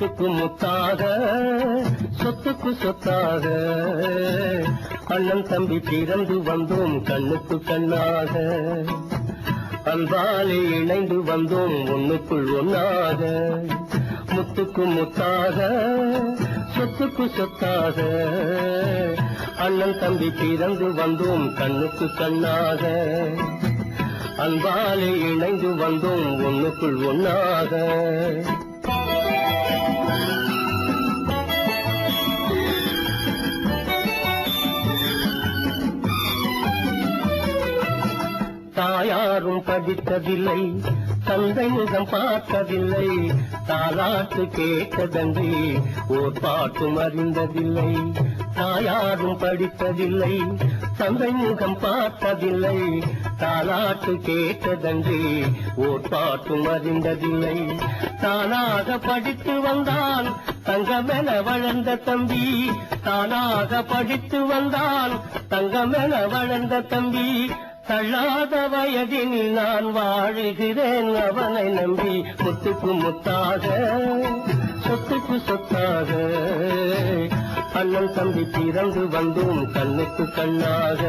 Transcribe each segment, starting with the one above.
முத்துக்கு முத்தாக சொத்துக்கு சொத்தாக அண்ணன் தம்பி பிறந்து வந்தோம் கண்ணுக்கு கண்ணாக அன்பாலே இணைந்து வந்தோம் ஒண்ணுக்குள் ஒன்னாக முத்துக்கு முத்தாக சொத்துக்கு சொத்தாக அண்ணன் தம்பி பிறந்து வந்தோம் கண்ணுக்கு கண்ணாக அன்பாலே இணைந்து வந்தோம் ஒண்ணுக்குள் ஒன்னாக தாயாரும் படித்ததில்லை தந்தை முகம் பார்த்ததில்லை தாலாட்டு கேட்டதன்றி ஓர் பாட்டும் அறிந்ததில்லை தாயாரும் படித்ததில்லை தந்தை முகம் பார்த்ததில்லை தாலாட்டு கேட்டதன்றி ஓர் பாட்டும் அறிந்ததில்லை தானாக படித்து வந்தான் தங்கமென வளர்ந்த தம்பி தானாக படித்து வந்தான் தங்கமென வளர்ந்த தம்பி தள்ளாத வயதினில் நான் வாழுகிறேன் அவனை நம்பி முத்துக்கு முத்தாக சொத்துக்கு சொத்தாக அண்ணன் தம்பி பிறந்து வந்தோம் கண்ணுக்கு கண்ணாக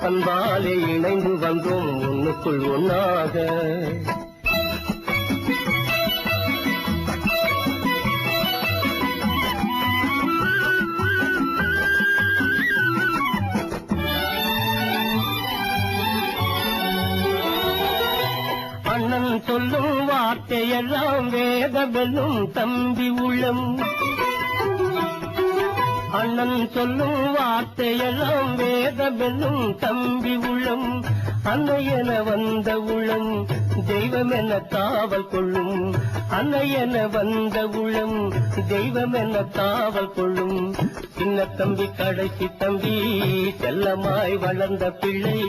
அன்பாலே இணைந்து வந்தோம் ஒண்ணுக்குள் ஒன்னாக அண்ணன் சொல்லும் வார்த்தையெல்லாம் வேதமெல்லும் தம்பி உள்ளம் அண்ணன் சொல்லும் வார்த்தையெல்லாம் வேதமெல்லும் தம்பி உள்ளம் அன்னையென வந்த உள்ளம் தெய்வம் என காவல் கொள்ளும் அன்னையென வந்த உள்ளம் தெய்வம் என காவல் கொள்ளும் சின்ன தம்பி கடைசி தம்பி செல்லமாய் வளர்ந்த பிள்ளை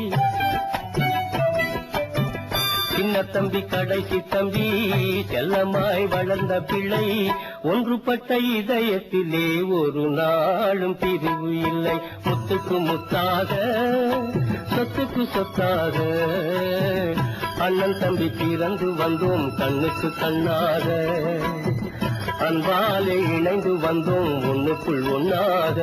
சின்ன தம்பி கடைசி தம்பி செல்லமாய் வளர்ந்த பிள்ளை ஒன்றுபட்ட இதயத்திலே ஒரு நாளும் பிரிவு இல்லை முத்துக்கு முத்தாக சொத்துக்கு சொத்தாக அண்ணன் தம்பி பிறந்து வந்தோம் கண்ணுக்கு கண்ணாக அன்பாலே இணைந்து வந்தோம் ஒண்ணுக்குள் ஒன்னாக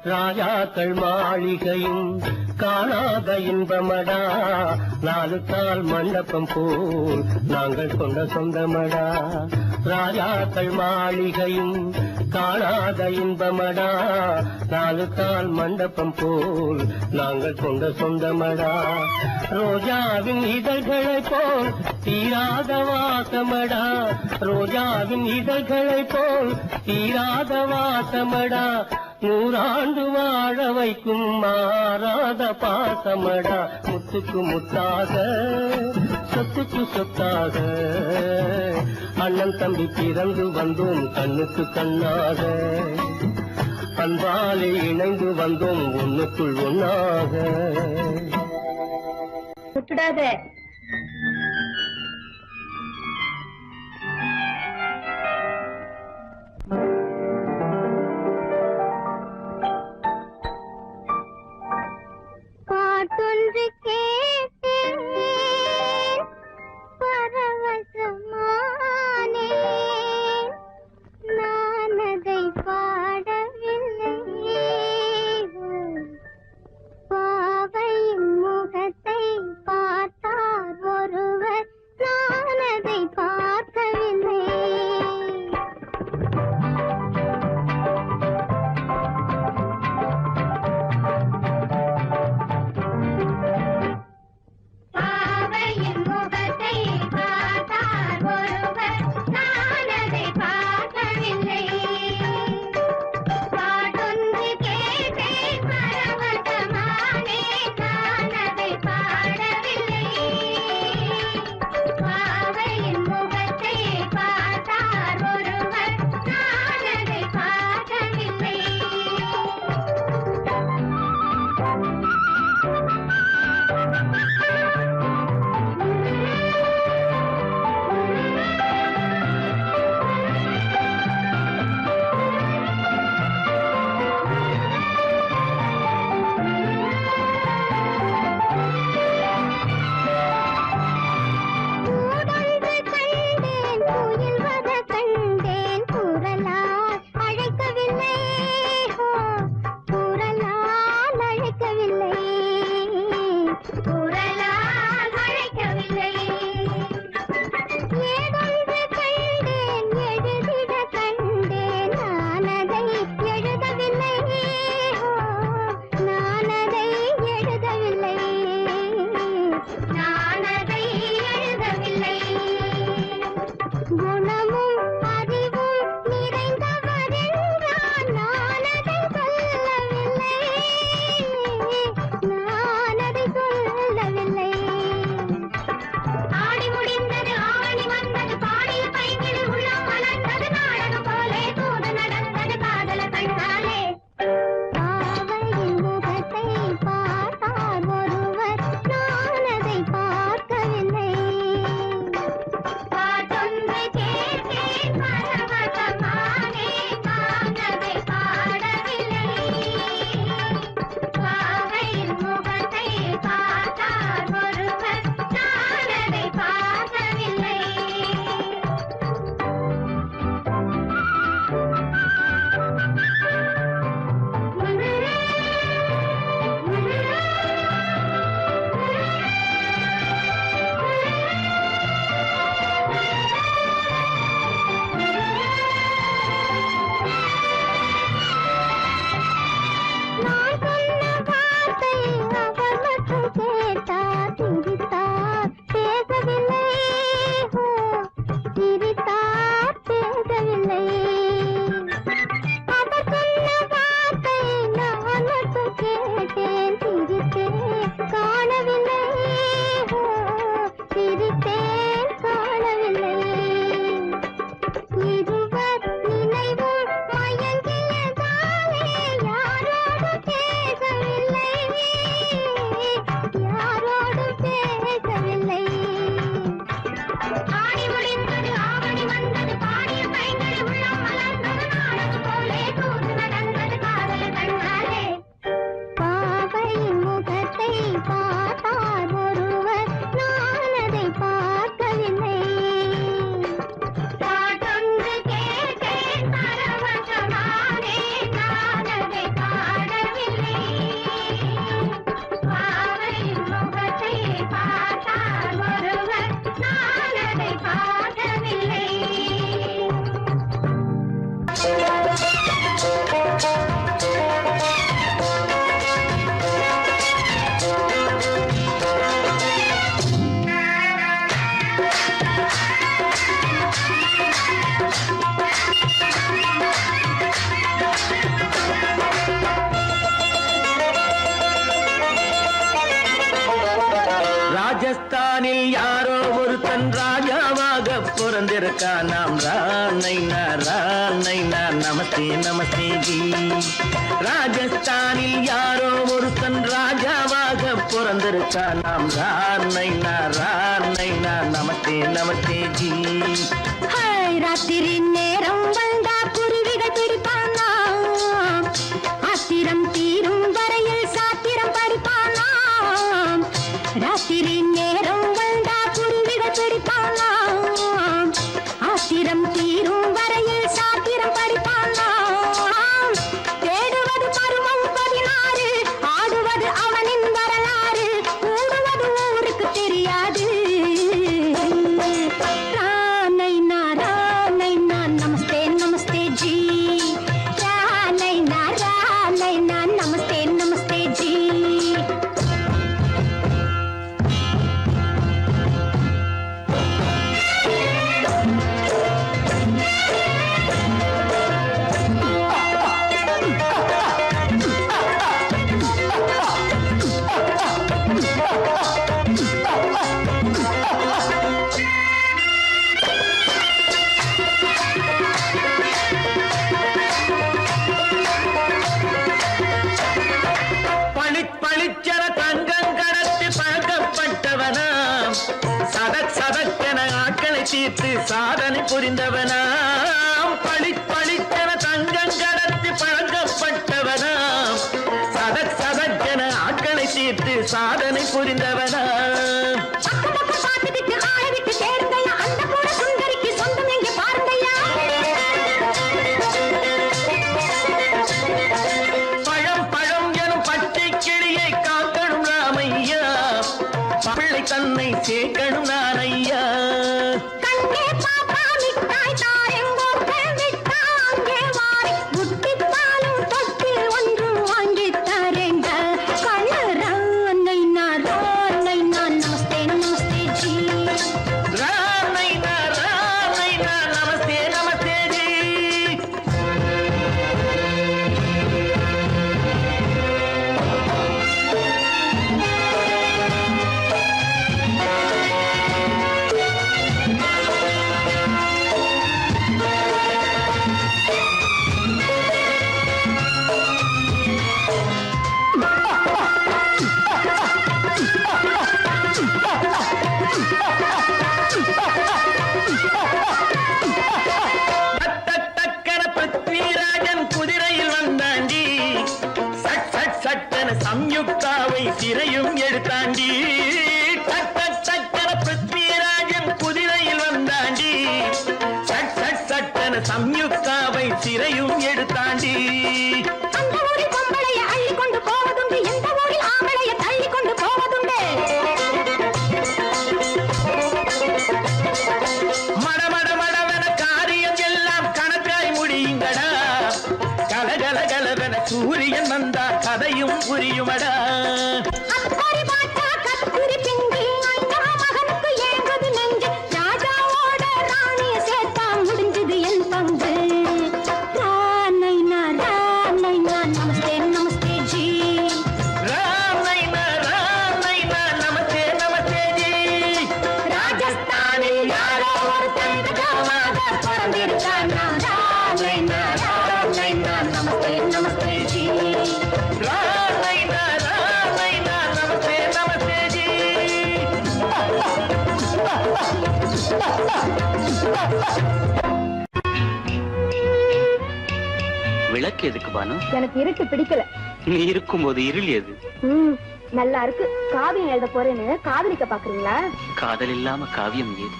ராஜாக்கள் மாளிகையும் காணாத இன்பமடா நாலு கால் மண்டபம் போல் நாங்கள் கொண்ட சொந்தமடா ராஜாக்கள் மாளிகையும் காணாத இன்பமடா நாலு கால் மண்டபம் போல் நாங்கள் கொண்ட சொந்தமடா ரோஜாவின் இதழ்களை போல் தீராத வாசமடா ரோஜாவின் இதழ்களை போல் தீராத வாசமடா நூறாண்டு வாழ வைக்கும் மாறாத பாசமடா முத்துக்கு முத்தாக சொத்துக்கு சொத்தாக அண்ணன் தம்பி பிறந்து வந்தோம் கண்ணுக்கு கண்ணாக அன்பாலே இணைந்து வந்தோம் ஒண்ணுக்குள் ஒன்னாக விட்டுடாத பாட்டொன்று கேட்டேன் பரவசமானேன் நான் அதை பாடவில்லை பாவையின் முகத்தை பார்த்தால் ராஜஸ்தானில் யாரோ ஒருத்தன் ராஜாவாக பிறந்திருக்கான். நாம் ராணைனா நமஸ்தே நமஸ்தே ஜி. ராஜஸ்தானில் யாரோ ஒருத்தன் ராஜாவாக பிறந்திருக்கான். நாம் ராணைனா நமஸ்தே நமஸ்தே ஜி. ராத்திரி நேரம் வந்தா குருவிகள் பிடிப்பானா, ஆத்திரம் தீரும் வரையில் சாத்திரம் படிப்பானா. ராத்திரி நேரம் வந்தா குருவிகள் பிடிப்பானா, ஆத்திரம் தீரும் வரையில் சாத்திரம் படிப்பானா. தேடுவது பருவம் 16, ஆடுவது அவனின் வரலாறு, கூடுவது ஊருக்கு தெரியாது. நமஸ்தே நமஸ்தே ஜி. நமஸ்தே நமஸ்தே ஜி. பளிச்சர தங்கம் கடத்தி பழக்கப்பட்டவனாம். சதக்கென ஆட்களை தீர்த்து சாதனை புரிந்தவனாம். பளிச்சர தங்கம் கடத்தி பழக்கப்பட்டவனாம். சதக்கென ஆட்களை தீர்த்து சாதனை புரிந்தவனாம். தன்னை சேர்க்கணும் நான் ஐயா. கண்ணே பாப்பா மிட்டாய் தாரெங்கோ விட்டா அங்கே வாரி முட்டித்தாலும் தொட்டு ஒன்று வாங்கி தரேங்க. கண்ணரானைனா நமஸ்தே நமஸ்தே ஜி. ரானைனா நமஸ்தே நமஸ்தே ஜி. சம்யுக்தாவை சிறையும் எடுத்தாண்டி. சட்டன பிருத்விராஜன் குதிரையில் வந்தாண்டி. சட்டன சம்யுக்தாவை சிறையும் எடுத்தாண்டி. அந்த ஊரில் பொம்பளைய அள்ளி கொண்டு போவதுண்டு, எந்த ஊரில் ஆம்பளைய தள்ளி கொண்டு போவதுண்டு. மடவென காரியம் எல்லாம் கணக்காய் முடியுங்கடா. கலகலவென சூரியன் வந்தா கதையும் புரியுமடா. அக்கறை பாட்டா கத்துரி பிங்கு அண்ணா மகனுக்கு ஏங்குது நெஞ்சு. ராஜாவோட ராணிய சேர்த்தா முடிஞ்சது என் பங்கு. ரானைனா நமஸ்தே நமஸ்தே ஜி. ரானைனா நமஸ்தே நமஸ்தே ஜி. ராஜஸ்தானில் யாரோ ஒருத்தன் ராஜாவாக பிறந்திருக்கானா. ரானைனா நமஸ்தே நமஸ்தே ஜி. ரானைனா நமஸ்தே நமஸ்தே ஜி. விளக்கு எதுக்கு பானு? எனக்கு இருட்டு பிடிக்கல. நீ இருக்கும்போது இருள் எது? நல்லா இருக்கு. காவியம் எழுத போறேன்னு காதலிக்க பாக்குறீங்களா? காதல் இல்லாம காவியம் ஏது?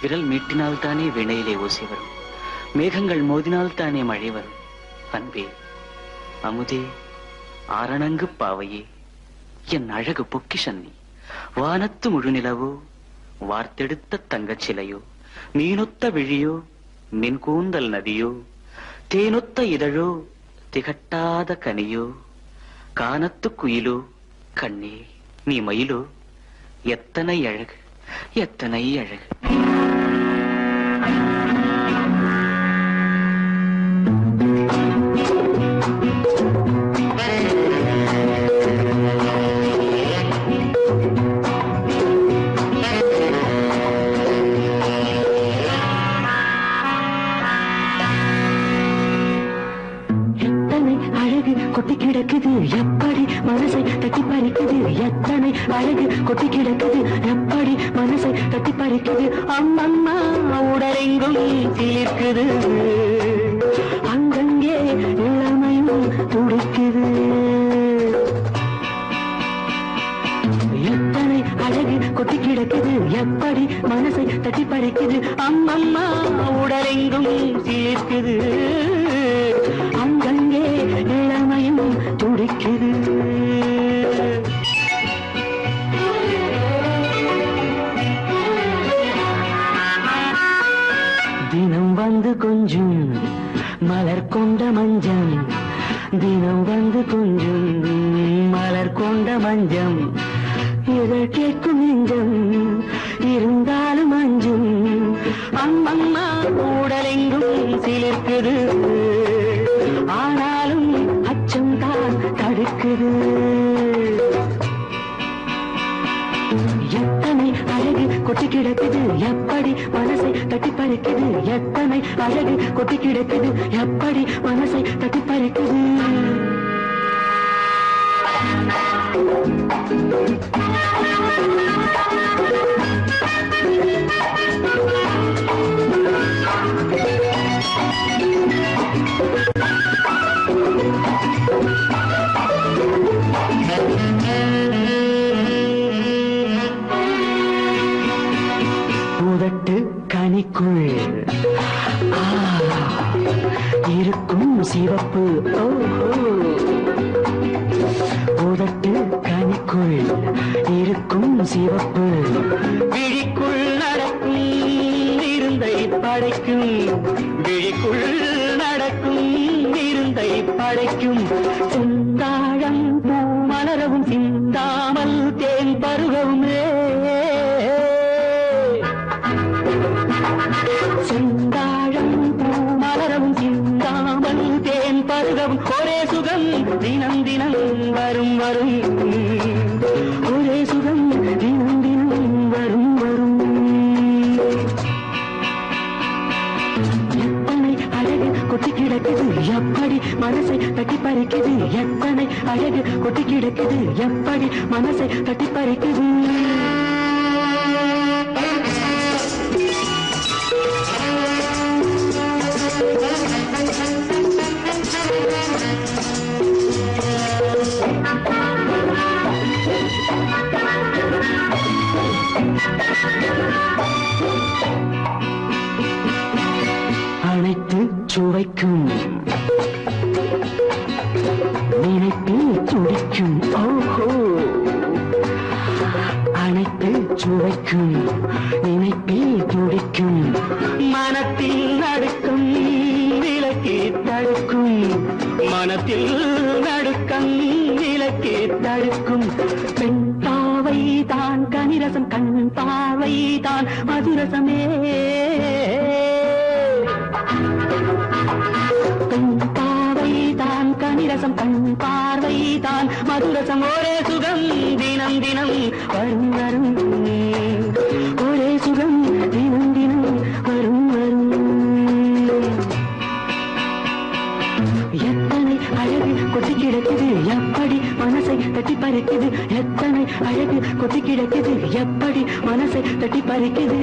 விரல் மீட்டினால் தானே வினையிலே ஓசை வரும். மேகங்கள் மோதினால் தானே மழை வரும். அன்பே, அமுதே, ஆரணங்கு பாவையே, என் அழகு பொக்கிஷன்னி. வானத்து முழுநிலவோ, வார்த்தெடுத்த தங்கச் சிலையோ, மீனொத்த விழியோ, மின் கூந்தல் நதியோ, தேனொத்த இதழோ, திகட்டாத கனியோ, கானத்து குயிலோ, கண்ணே நீ மயிலோ, எத்தனை அழகு எத்தனை அழகு. கிடக்குது எப்படி மனசை தட்டி பறிக்குது எத்தனை அழகு கொட்டி கிடக்குது எப்படி மனசை தட்டி பறிக்குது அம்மம்மா உடலெங்கும் தீர்க்குது அங்கங்கே இளமையும் துடிக்குது எத்தனை அழகு கொட்டி கிடக்குது எப்படி மனசை தட்டி பறிக்குது அம்மம்மா உடலெங்கும் தீர்க்குது அங்கங்கே இளமையும் துடிக்குது தினம் வந்து கொஞ்சம் மலர் கொண்ட மஞ்சம் தினம் வந்து கொஞ்சம் மலர் கொண்ட மஞ்சம் இதழ் கேட்கும் நெஞ்சம் இருந்தாலும் அஞ்சும் அம்மம்மா உடலெங்கும் சிலிர்க்குது ஆனாலும் அச்சம் தான் தடுக்குது எத்தனை அழகு கொட்டி கிடக்குது எப்படி மனசை தட்டி பறிக்குது எத்தனை அழகு கொட்டி கிடக்குது எப்படி மனசை தட்டி பறிக்குது உதட்டு கனிக்குள் இருக்கும் சிவப்பு உதட்டு கனிக்குள் இருக்கும் சிவப்பு விழிக்குள் நடக்கும் இருந்தை படைக்கும் விழிக்குள் நடக்கும் இருந்தை படைக்கும் செந்தாழம் பூ மலரவும் சிந்தாமல் தேன் பருகவும் செந்தாழம் பூ மலரவும் சிந்தாமல் தேன் பருகவும் ஒரே சுகம் தினம் தினம் வரும் வரும் ஒரே சுகம் தினம் தினம் வரும் வரும் எத்தனை அழகு கொட்டி கிடக்குது எப்படி மனசை தட்டி பறிக்குது எத்தனை அழகு கொட்டி கிடக்குது எப்படி மனசை தட்டி பறிக்குது அனைத்து சுவைக்கும் நினைப்பில் துடிக்கும் ஓஹோ அனைத்து சுவைக்கும் நினைப்பில் துடிக்கும் மனத்தில் நடுக்கும் விலக்கி தடுக்கும் மனத்தில் நடுக்கம் விலக்கி தடுக்கும் பெண் பாவை தான் கனிரசம் கண் பாவை தான் மதுரசமே பெண் பாவை தான் கனிரசம் கண் பார்வை தான் மதுரசம் ஒரே சுகம் தினம் தினம் வரும் வரும் ஒரே சுகம் தினம் தினம் வரும் வரும் எத்தனை அழகு கொட்டி கிடக்குது எப்படி மனசை தட்டி பறிக்குது எத்தனை அழகு கொட்டி கிடக்குது எப்படி மனசை தட்டி பறிக்குது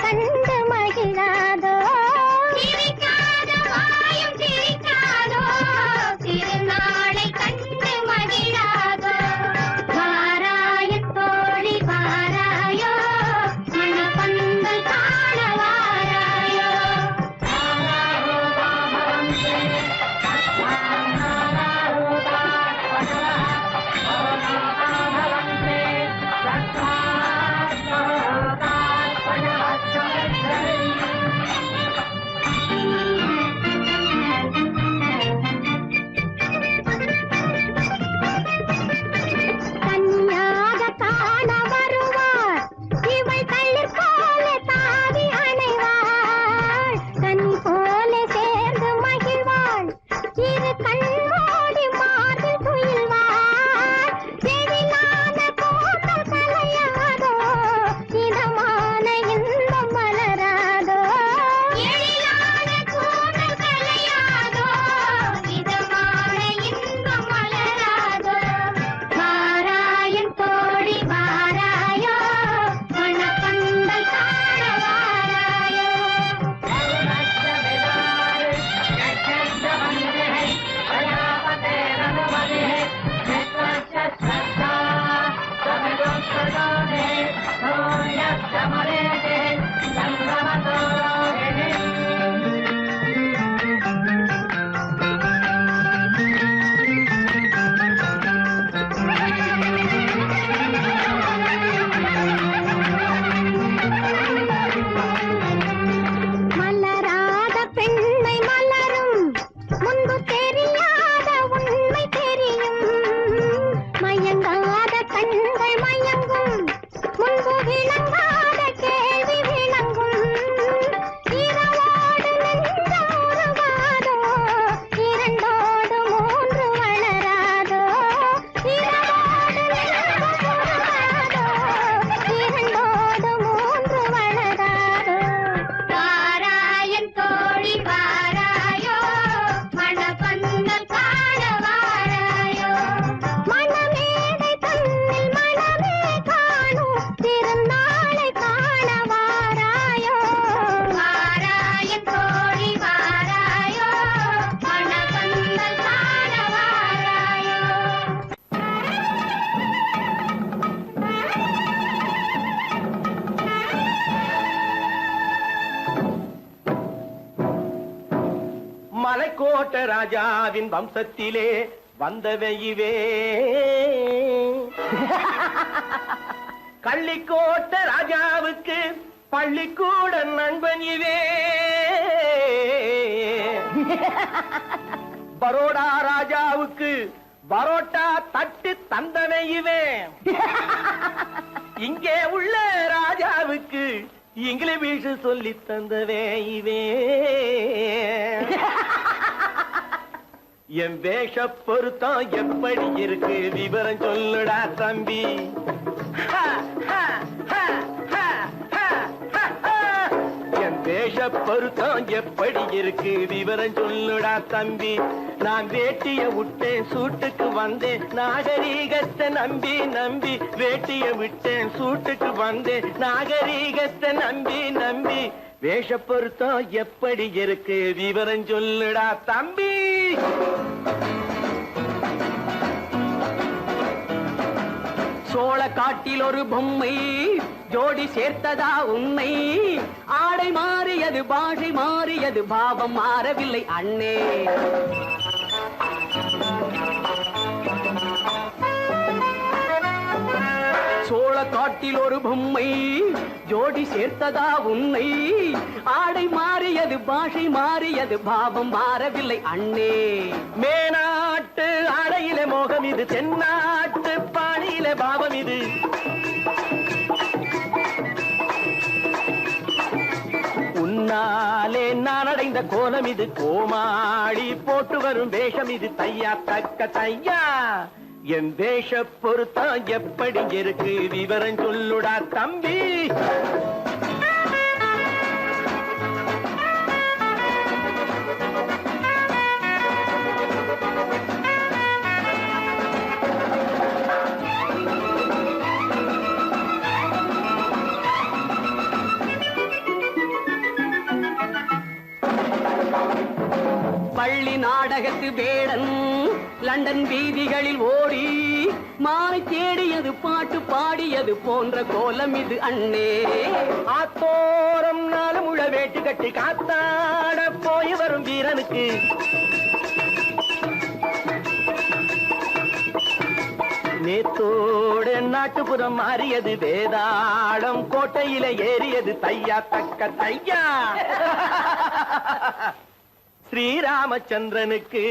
கண்டு மலராத பெண்மை மலரும் முன்பு தெரியாத உண்மை தெரியும் மயங்காத கண்கள் மயங்கும் முன்பு விளங்காத கேள்வி விளங்கும் இரவோடு நெஞ்சம் உருவாதோ இரண்டோடு மூன்று வளராதோ இரவோடு நெஞ்சம் உருவாதோ இரண்டோடு மூன்று வளராதோ வாராயன் தோழி வாராயோ மணப்பந்தல் காண வாராயோ மணமேடை தன்னில் மணமே காணும் திருநாளை காண வாராயோ வாராயன் தோழி வாராயோ மணப்பந்தல் காண வாராயோ மலைக்கோட்ட ராஜாவின் வம்சத்திலே வந்தவையுவே கள்ளிக்கோட்ட ராஜாவுக்கு பள்ளிக்கூட நண்பன் இவே பரோடா ராஜாவுக்கு பரோட்டா தட்டு தந்தனை இவே இங்கே உள்ள ராஜாவுக்கு இங்கிலீஷ் சொல்லி தந்தவே இவே என் வேஷ பொருத்தம் எப்படி இருக்கு விவரம் சொல்லுடா தம்பி என் வேஷ பொருத்தம் எப்படி இருக்கு விவரம் சொல்லுடா தம்பி நான் வேட்டிய விட்டேன் சூட்டுக்கு வந்தேன் நாகரீகத்தை நம்பி நம்பி வேட்டிய விட்டேன் சூட்டுக்கு வந்தேன் நாகரீகத்தை நம்பி நம்பி வேஷ பொருத்தம் எப்படி இருக்கு விவரம் சொல்லுடா தம்பி சோழ காட்டில் ஒரு பொம்மை ஜோடி சேர்த்ததா உண்மை ஆடை மாறியது பாஷை மாறியது பாவம் மாறவில்லை அண்ணே சோழ காட்டில் ஒரு பொம்மை ஜோடி சேர்த்ததா உண்மை ஆடை மாறியது பாஷை மாறியது பாவம் மாறவில்லை அண்ணே மேனாட்டு ஆடையில மோகம் இது தென்னாட்டு பாணியில பாவம் இது உன்னாலே நான் அடைந்த கோலம் இது கோமாளி போட்டு வரும் வேஷம் இது தையா தக்க தையா என் வேஷ பொருத்தம் எப்படி இருக்கு விவரம் சொல்லுடா தம்பி பள்ளி நாடகத்து வேடன் லண்டன் வீதிகளில் ஓடி மாலை தேடியது பாட்டு பாடியது போன்ற கோலம் இது அண்ணே ஆத்தோரம் நாளும் உள்ள வேட்டு கட்டி காத்தாட போய் வரும் வீரனுக்கு நேத்தோடு நாட்டுப்புறம் மாறியது வேதாளம் கோட்டையில ஏறியது தையா தக்க தையா ஸ்ரீராமச்சந்திரனுக்கு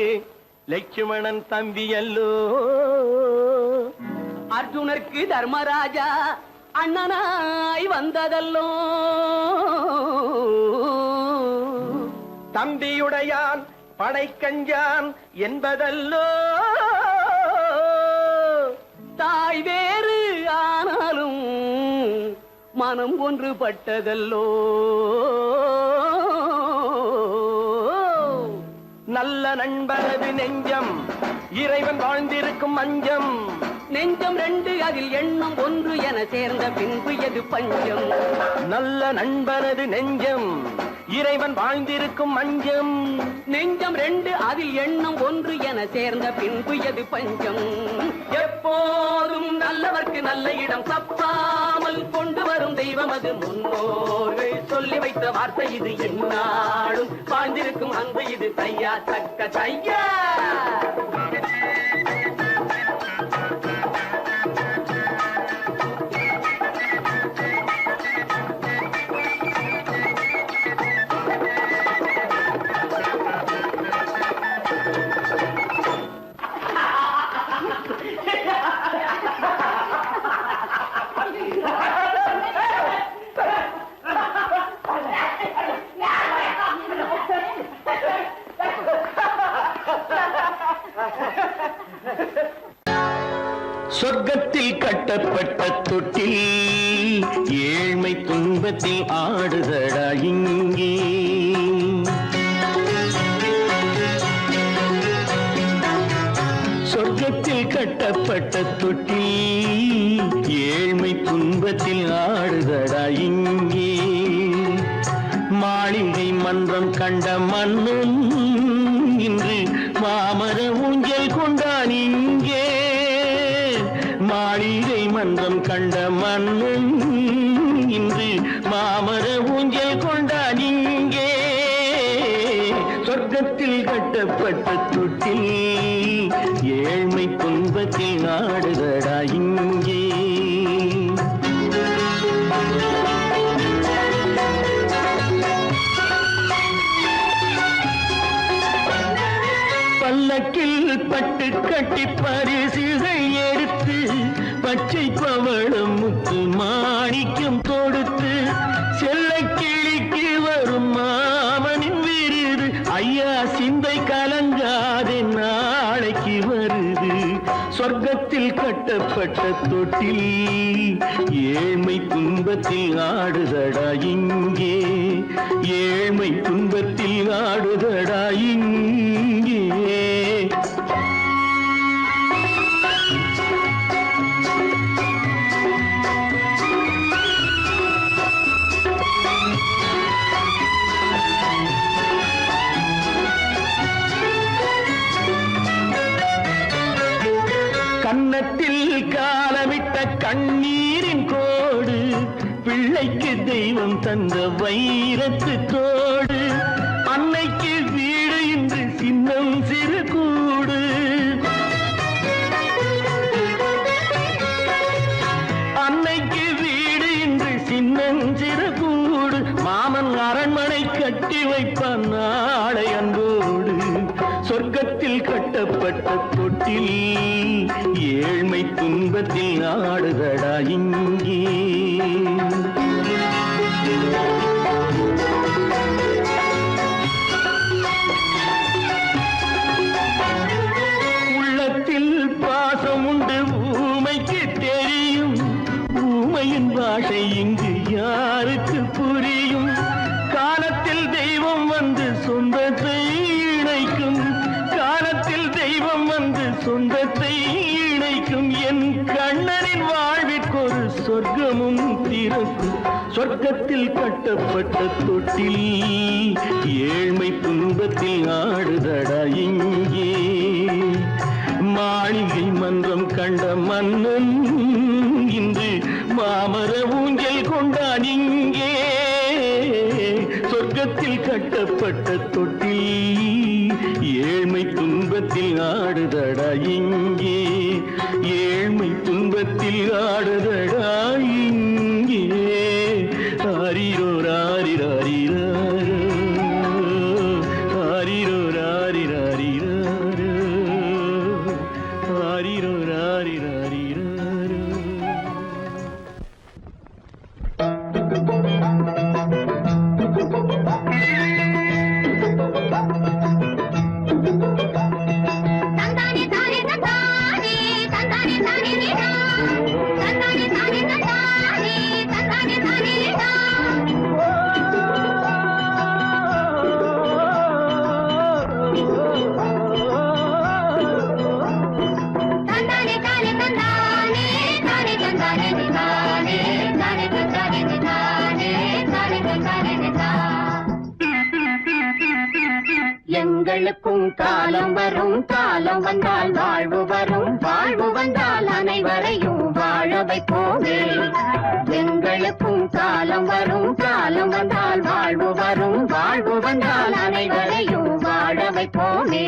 லட்சுமணன் தம்பி அல்லோ அர்ஜுனருக்கு தர்மராஜா அண்ணனாய் வந்ததல்லோ தம்பியுடையான் படைக்கஞ்சான் என்பதல்லோ தாய் வேறு ஆனாலும் மனம் ஒன்றுபட்டதல்லோ நல்ல நண்பனது நெஞ்சம் இறைவன் வாழ்ந்திருக்கும் மஞ்சம் நெஞ்சம் ரெண்டு அதில் எண்ணம் ஒன்று என சேர்ந்த பின்பு எது பஞ்சம்? நல்ல நண்பனது நெஞ்சம் இறைவன் வாழ்ந்திருக்கும் மஞ்சம். நெஞ்சம் ரெண்டு அதில் எண்ணம் ஒன்று என சேர்ந்த பின்பு எது பஞ்சம்? எப்போதும் நல்லவர்க்கு நல்ல இடம் தப்பாமல் கொண்டு வரும் தெய்வம் அது முன்னோர்கள் சொல்லி வைத்த வார்த்தை இது. என்னாலும் வாழ்ந்திருக்கும் அன்பு இது. தையா தக்க தையா. சொர்க்கத்தில் கட்டப்பட்ட தொட்டில் ஏழ்மை துன்பத்தில் ஆடுதடா இங்கே. சொர்க்கத்தில் கட்டப்பட்ட தொட்டில் ஏழ்மை துன்பத்தில் ஆடுதடா இங்கே. மாளிகை மன்றம் கண்ட மன்னன் இன்று மாமர ஊஞ்சல் கொண்டான் இங்கே. மாளிகை மன்றம் கண்ட மன்னன் இன்று மாமர ஊஞ்சல் கொண்டான் இங்கே. சொர்க்கத்தில் கட்டப்பட்ட தொட்டில் ஏழ்மை துன்பத்தில் நாடுதடா இங்கே. பல்லக்கில் பட்டு கட்டி பரிசுகள் எடுத்து பச்சை பவளம் முத்து மாணிக்கம் கொடுத்து செல்ல கிளிக்கு வரும் மாமனின் விருது. ஐயா சிந்தை கலங்காதே நாளைக்கு வருது. சொர்க்கத்தில் கட்டப்பட்ட தொட்டில் ஏழ்மை துன்பத்தில் ஆடுதடா இங்கே. ஏழ்மை துன்பத்தில் ஆடுதடா இங்கே. கன்னத்தில் காலமிட்ட கண்ணீரின் கோடு பிள்ளைக்கு தெய்வம் தந்த வைரத்து தோடு. அன்னைக்கு வீடு இன்று சின்னம் சிறு கூடு. அன்னைக்கு வீடு இன்று சின்னம் சிறு கூடு. மாமன் அரண்மனை கட்டி வைப்பான் நாளை அன்போடு. சொர்க்கத்தில் கட்டப்பட்ட தொட்டில் ஏழ்மை துன்பத்தில் ஆடுதடா இங்கே. உள்ளத்தில் பாசம் உண்டு ஊமைக்கு தெரியும். ஊமையின் பாஷை இங்கு யாருக்கு புரியும்? காலத்தில் தெய்வம் வந்து சொந்தத்தை இணைக்கும். காலத்தில் தெய்வம் வந்து சொந்தத்தை இணைக்கும். என் கண்ணனின் வாழ்விற்கொரு சொர்க்கமும் திறக்கும். சொர்க்கத்தில் கட்டப்பட்ட தொட்டில் ஏழ்மை துன்பத்தில் ஆடுதடா இங்கே. மாளிகை மன்றம் கண்ட மன்னன் இன்று மாமர ஊஞ்சல் கொண்டான் இங்கே. சொர்க்கத்தில் கட்டப்பட்ட தொட்டில் ஏழ்மை துன்பத்தில் ஆடுதடா இங்கே. ஏழ்மை துன்பத்தில் ஆடுதடா இங்கே. ஆரிரோ ராரிராரிரோ ஆரிரோ ராரிராரிரோ ஆரிரோ ராரிராரிரோ. தந்தானே தானே தந்தானே தந்தானே தானே நீடா தந்தானே தானே எங்களுக்கும் காலம் வரும், காலம் வந்தால் வாழ்வு வரும், வாழ்வு வந்தால் அனைவரையும் வாழ வைப்போமே. எங்களுக்கும் காலம் வரும், காலம் வந்தால் வாழ்வு வரும், வாழ்வு வந்தால் அனைவரையும் வாழ வைப்போமே.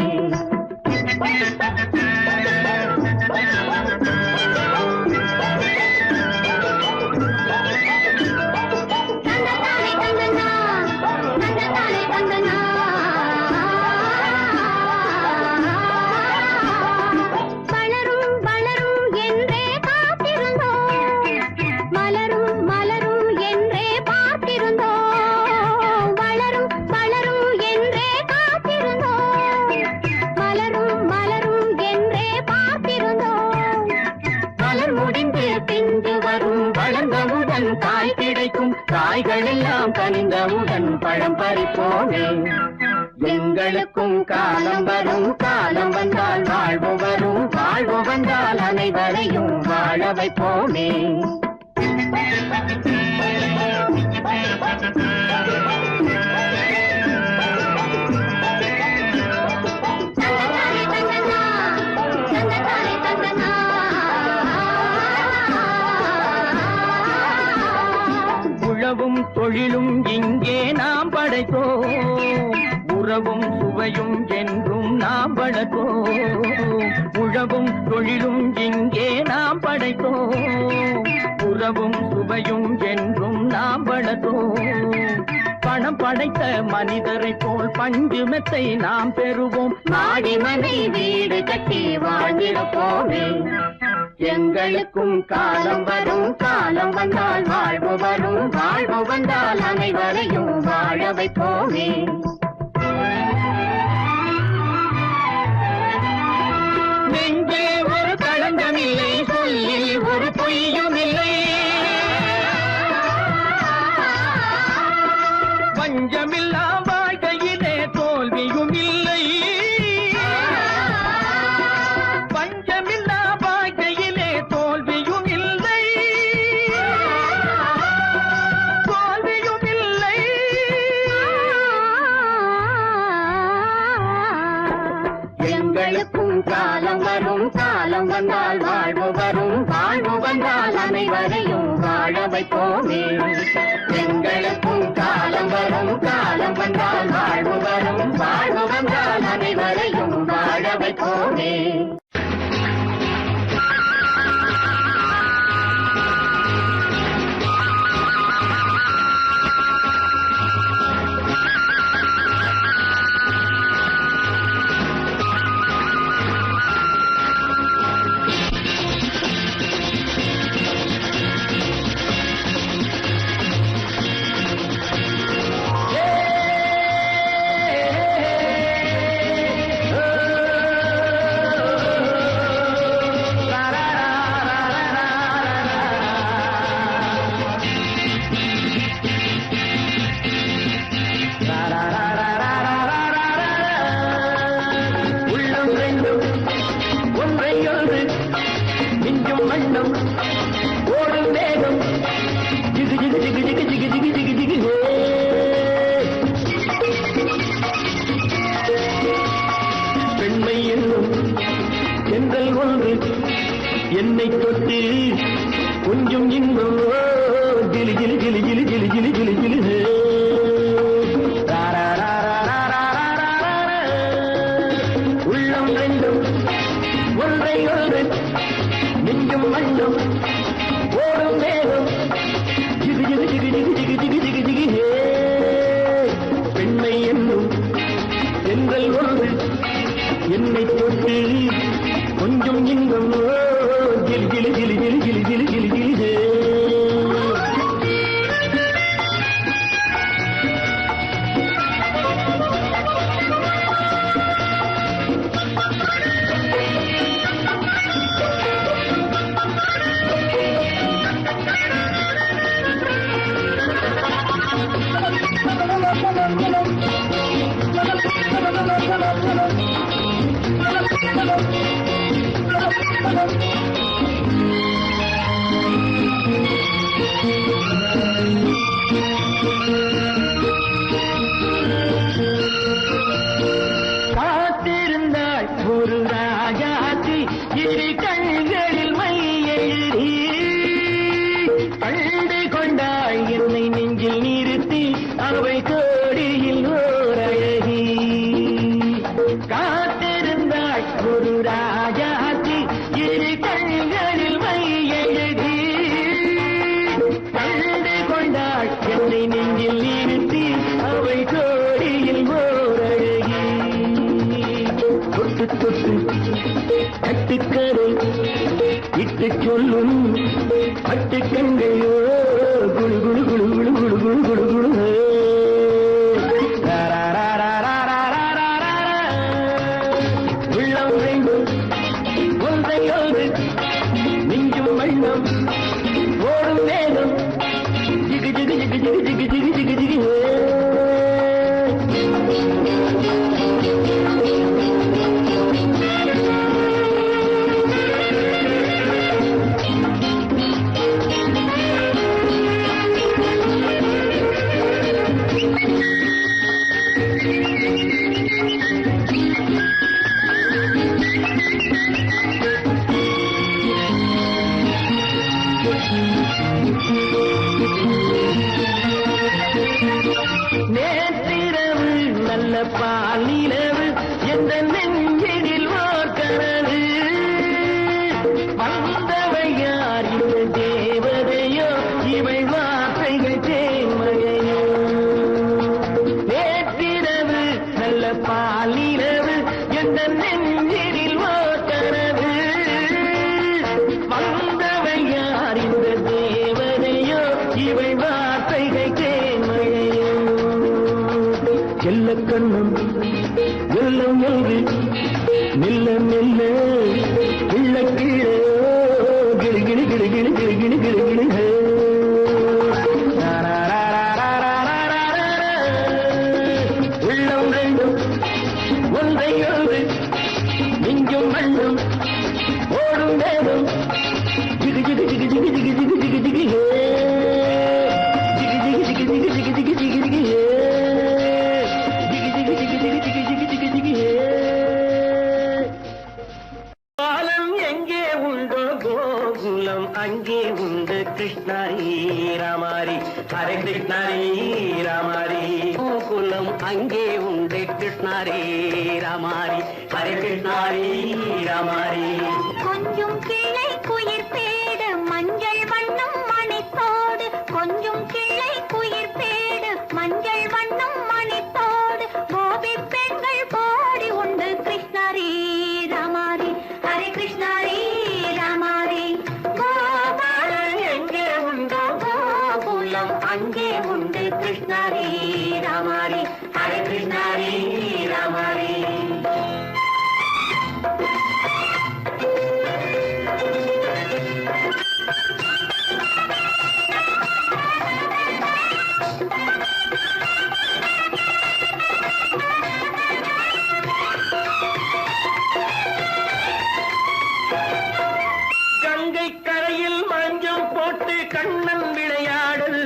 காய் கிடைக்கும், காய்கள் எல்லாம் கனிந்தவுடன் பழம் பறிப்போமே. எங்களுக்கும் காலம் வரும், காலம் வந்தால் வாழ்வு வரும், வாழ்வு வந்தால் அனைவரையும் வாழ வைப்போமே. உழவும் தொழிலும் இங்கே நாம் படைத்தோம், உறவும் சுவையும் என்றும் நாம் வளர்த்தோம். உழவும் தொழிலும் இங்கே நாம் படைத்தோம், உறவும் சுவையும் என்றும் நாம் வளர்த்தோம். பணம் படைத்த மனிதரை போல் பஞ்சு மெத்தை நாம் பெறுவோம், மாடி மனை வீடு கட்டி வாழ்ந்திருப்போமே. எங்களுக்கும் காலம் வரும், காலம் வந்தால் வாழ்வு வரும், வாழ்வு வந்தால் அனைவரையும் வாழ வைப்போமே. நெஞ்சே ஒரு களங்கமில்லை, சொல்லில் ஒரு பொய்யும் இல்லை, பஞ்சமில்லா வாழ்க்கையிலே தோல்வியும் இல்லை, பஞ்சமில்லா வாழ்க்கையிலே தோல்வியும் இல்லை, தோல்வியும் இல்லை. எங்களுக்கும் காலம் வரும், காலம் வந்தால் வாழ்வு வரும், வாழ்வு வந்தால் அனைவரையும் வாழ வைப்போமே. எங்களுக்கும் காலம் வரும், காலம் வந்தால் வாழ்வு வரும், வாழ்வு வந்தால் அனைவரையும் வாழ வைப்போமே. என்னை தொட்டு கொஞ்சம் இன்பம் கிளி கிளி கிளி கிளி கிளி கிளி கிளி கிளி உள்ளம் ரெண்டும் ஒன்றை ஒன்று நெஞ்சும் மண்ணும் ஓடும் வேகம் ஜிகு ஜிகு ஜிகு ஜிகு ஜிகு ஜிகு ஜிகு ஜிகு பெண்மை என்னும் எங்கள் ஒன்று என்னை தொட்டு கொஞ்சம் இன்பம் கிளி கிளி கிளி கிளி கிளி கிளி கிளி கிளி நெஞ்சில் நிறுத்தி அவை கோடியில் ஓரழகி தொட்டு தொட்டு கட்டுக்கரை இட்டு சொல்லும் பட்டு கண்கையோ குழு குழு குழு குழு குழு குழு குழு குழு உள்ளம் வேண்டும் ஒன்றை ஒன்று நெஞ்சும் வண்ணம் ஓடும் வேகம் ஜிகு ஜிகு ஜிகு ஜிகு ஜிகு ஜிகு ஜிகு ஜிகு நேற்றிரவு நல்ல பால் நிலவு எந்த நெஞ்சினில் ஓர் கனவு வந்தவை யார் இந்த தேவதையோ இவை வார்த்தைகள் தேன்மழையோ நேற்றிரவு நல்ல பால் நிலவு எந்த நெஞ்சினில் ஓர் கனவு வந்தவை யார் இந்த தேவதையோ இவை வார்த்தைகள் தேன்மழையோ செல்ல கண்ணம் வெள்ளம் என்று மெல்ல மெல்ல கிள்ள கீழே கிளி கிளி கிளி கிளி கிளி கிளி கிளி கிளி உள்ளம் ரெண்டும் ஒன்றை ஒன்று நெஞ்சும் மண்ணும் ஓடும் வேகம் ஜிகு ஜிகு ஜிகு ஜிகு ஜிகு ஜிகு ஜிகு ஜிகு ஜிகு ஜிகு ஜிகு ஜிகு ஜிகு ஜிகு ஜிகு பாலம் எங்கே உண்டோ கோகுலம் அங்கே உண்டு கிருஷ்ணாரி ராமாரி ஹரே கிருஷ்ணாரி ராமாரி கோகுலம் அங்கே உண்டு கிருஷ்ணாரி ராமாரி ஹரே கிருஷ்ணாரி ராமாரி கொஞ்சம் கிளை குயிர் பேடு மஞ்சள் வண்ணம் மணித்தோடு கொஞ்சம் கிளை குயிர் பேடு மஞ்சள் வண்ணம் மணித்தோடு கோபி பெண்கள் போடி உண்டு கிருஷ்ணாரி ராமாரி ஹரே கிருஷ்ணாரி ராமாரி கோபாலம் எங்கே உண்டோ கோகுலம் அங்கே உண்டு கிருஷ்ணாரி ராமாரி ஹரே கிருஷ்ணாரி ராமாரி கங்கை கரையில் மஞ்சள் போட்டு கண்ணன் விளையாடல்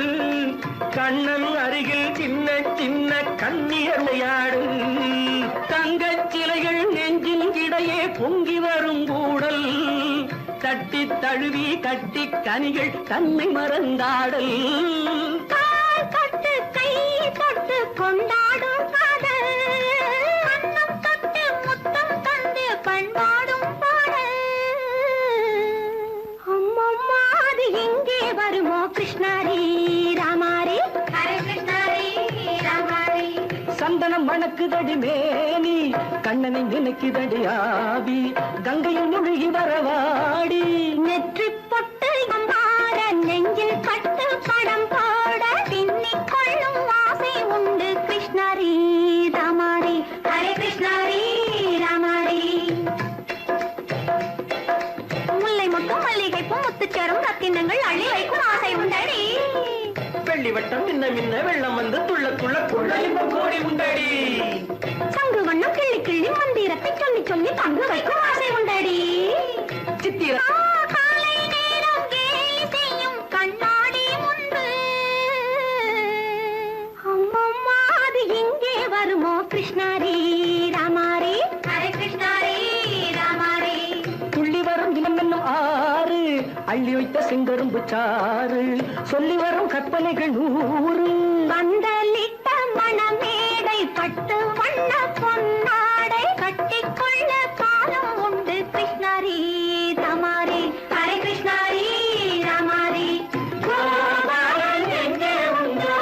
கண்ணன் அருகில் சின்ன சின்ன கண்ணியர் விளையாடல் தங்கச் சிலைகள் நெஞ்சின் இடையே பொங்கி வரும் கூடல் தட்டி தழுவி கட்டி கனிகள் தன்னை மறந்தாடல் கால் தொட்டு கை தொட்டு கொண்டாடும் காதல் கண்ணம் தொட்டு முத்தம் தந்து பண்பாடும் பாடல் அம்மம்மா அது எங்கே வருமோ கிருஷ்ணாரி ராமாரி ஹரே கிருஷ்ணாரி ராமாரி சந்தனம் மணக்குதடி மேனி கண்ணனை நினைக்குதடி ஆவி கங்கையில் முழுகி வரவாடி நெற்றி பொட்டு அம்பார நெஞ்சில் பட்டு படம் பாட பின்னிக் கொள்ளும் ஆசை உண்டு கிருஷ்ணாரி ராமாரி ஹரே கிருஷ்ணாரி ராமாரி முல்லை மொட்டும் மல்லிகை பூ முத்துச்சரம் ரத்தினங்கள் அள்ளி வைக்கும் ஆசை உண்டடி வெள்ளி வட்டம் மின்ன மின்ன வெள்ளம் வந்து துள்ள துள்ள கொள்ள இன்பம் கோடி உண்டடி சங்கு வண்ணம் கிள்ளி கிள்ளி மந்திரத்தை சொல்லி சொல்லி தங்கு வைக்கும் ஆசை உண்டடி சித்திர காலை நேரம் கேலி செய்யும் கண்ணாடி முன்பு அம்மம்மா அது எங்கே வருமோ கிருஷ்ணாரி ராமாரி ஹரே கிருஷ்ணாரி ராமாரி துள்ளி வரும் தினம் என்னும் ஆறு அள்ளி வைத்த செங்கரும்பு சாறு சொல்லி வரும் கற்பனைகள் 100 வந்தலிட்ட மணமேடை பட்டு வண்ண பொன்னாடை கட்டிக்கொள்ள காலம் உண்டு கிருஷ்ணாரி ராமாரி ஹரே கிருஷ்ணாரி ராமாரி கோபாலன் எங்கே உண்டோ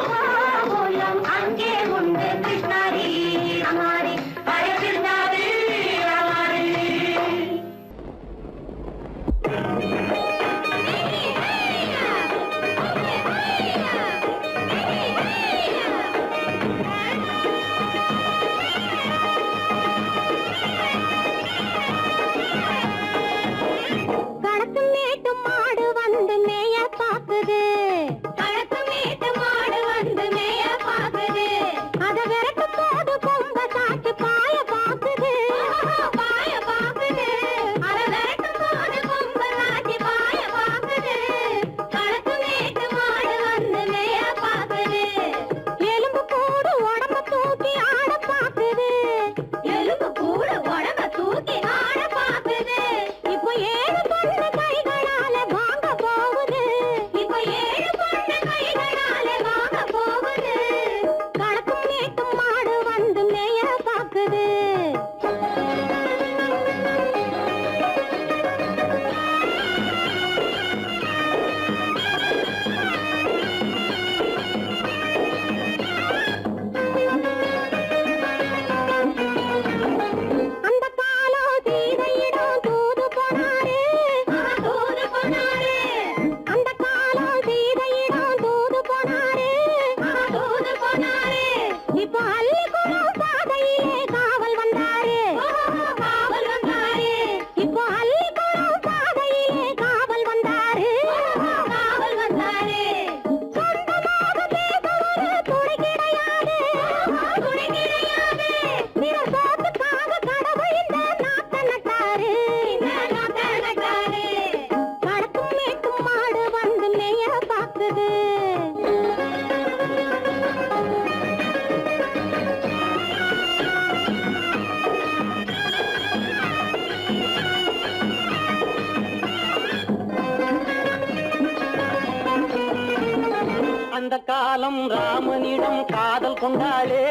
அந்த காலம் ராமனிடம் காதல் கொண்டாளே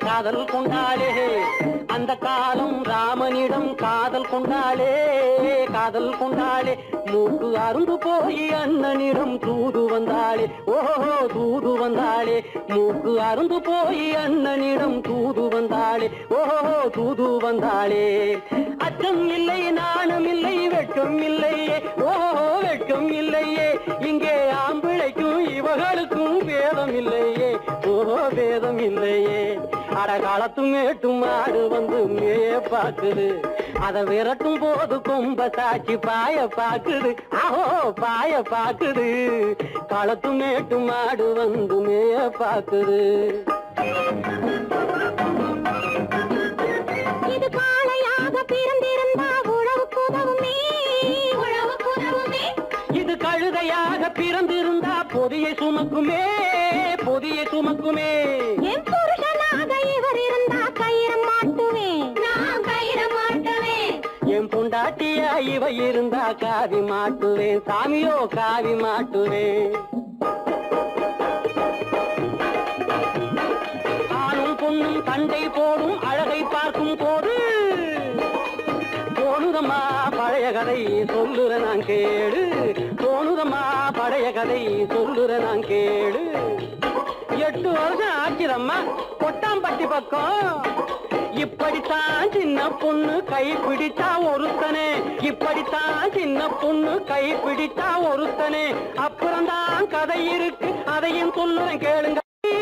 காதல் கொண்டாளே அந்த காலம் ராமனிடம் காதல் கொண்டாளே காதல் கொண்டாளே மூக்கு அருந்து போய் அண்ணனிடம் தூது வந்தாளே ஓஹோ தூது வந்தாளே மூக்கு அருந்து போய் அண்ணனிடம் தூது வந்தாளே ஓஹோ தூது வந்தாளே அச்சம் இல்லை நாணம் இல்லை வெட்கம் இல்லையே ஓஹோ வெட்கம் இல்லையே இங்கே ஆம்பிளைக்கும் இவர்களுக்கும் வேதம் இல்லையே ஓஹோ வேதம் இல்லையே அடகாலத்தும் மேட்டும் மாடு வந்து மேய பாக்குது அத விரட்டும் போது கொம்ப சாட்சி பாய பாக்குது ஆஹோ பாய பாக்குது களத்து மேட்டும் மாடு வந்து மேய பாக்குது இது காளையாக பிறந்திருந்தா உழவுக்கு உதவுமே உழவுக்கு உதவுமே இது கழுதையாக பிறந்திருந்தா பொதியை சுமக்குமே பொதியை சுமக்குமே என் புருஷனாக இவர் இருந்தா கயிறு மாட்டுவேன் நான் கயிறு மாட்டுவேன் என் பொண்டாட்டியா இவ இருந்தா காவி மாட்டுவேன் சாமியோ காவி மாட்டுவேன் ஆணும் பொண்ணும் சண்டை போடும் அழகை பார்க்கும் போது தோணுதம்மா பழைய கதை சொல்லுற நான் கேளு தோணுதம்மா பழைய கதை சொல்லுற நான் கேளு 8 வருஷம் ஆச்சுதம்மா கொட்டாம்பட்டி பக்கம் இப்படித்தான் சின்ன பொண்ணு கை பிடித்தா ஒருத்தனே இப்படித்தான் சின்ன பொண்ணு கை பிடித்தா ஒருத்தனே அப்புறம்தான் கதை இருக்கு அதையும் சொல்லுறேன் கேளுங்க